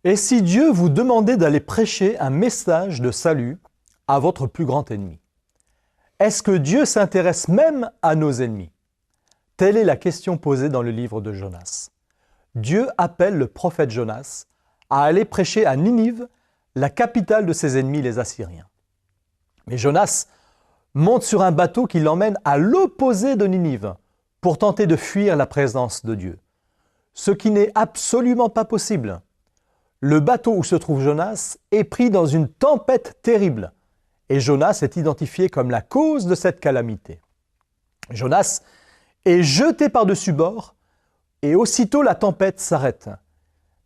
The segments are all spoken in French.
Et si Dieu vous demandait d'aller prêcher un message de salut à votre plus grand ennemi? Est-ce que Dieu s'intéresse même à nos ennemis? Telle est la question posée dans le livre de Jonas. Dieu appelle le prophète Jonas à aller prêcher à Ninive, la capitale de ses ennemis, les Assyriens. Mais Jonas monte sur un bateau qui l'emmène à l'opposé de Ninive pour tenter de fuir la présence de Dieu. Ce qui n'est absolument pas possible. Le bateau où se trouve Jonas est pris dans une tempête terrible et Jonas est identifié comme la cause de cette calamité. Jonas est jeté par-dessus bord et aussitôt la tempête s'arrête.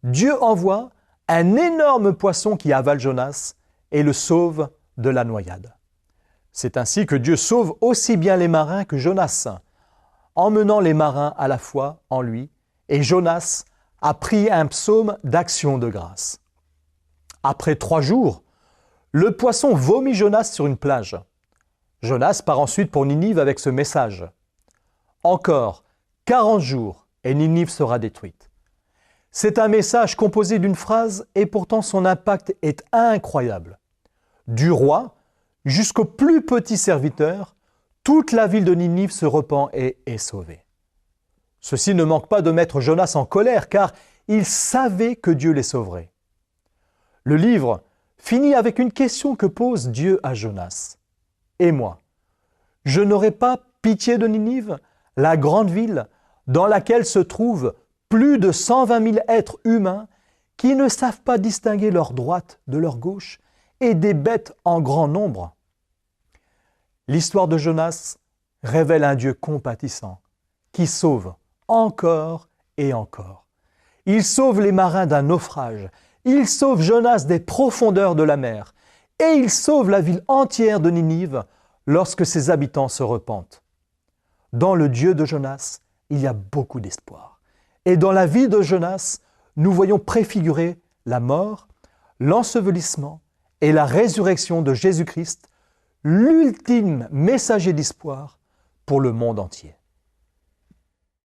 Dieu envoie un énorme poisson qui avale Jonas et le sauve de la noyade. C'est ainsi que Dieu sauve aussi bien les marins que Jonas, emmenant les marins à la foi en lui, et Jonas a pris un psaume d'action de grâce. Après 3 jours, le poisson vomit Jonas sur une plage. Jonas part ensuite pour Ninive avec ce message. Encore 40 jours et Ninive sera détruite. C'est un message composé d'une phrase et pourtant son impact est incroyable. Du roi jusqu'au plus petit serviteur, toute la ville de Ninive se repent et est sauvée. Ceci ne manque pas de mettre Jonas en colère car il savait que Dieu les sauverait. Le livre finit avec une question que pose Dieu à Jonas. « Et moi, je n'aurai pas pitié de Ninive, la grande ville dans laquelle se trouvent plus de 120 000 êtres humains qui ne savent pas distinguer leur droite de leur gauche et des bêtes en grand nombre. » L'histoire de Jonas révèle un Dieu compatissant qui sauve encore et encore. Il sauve les marins d'un naufrage, il sauve Jonas des profondeurs de la mer et il sauve la ville entière de Ninive lorsque ses habitants se repentent. Dans le Dieu de Jonas, il y a beaucoup d'espoir. Et dans la vie de Jonas, nous voyons préfigurer la mort, l'ensevelissement et la résurrection de Jésus-Christ, l'ultime messager d'espoir pour le monde entier.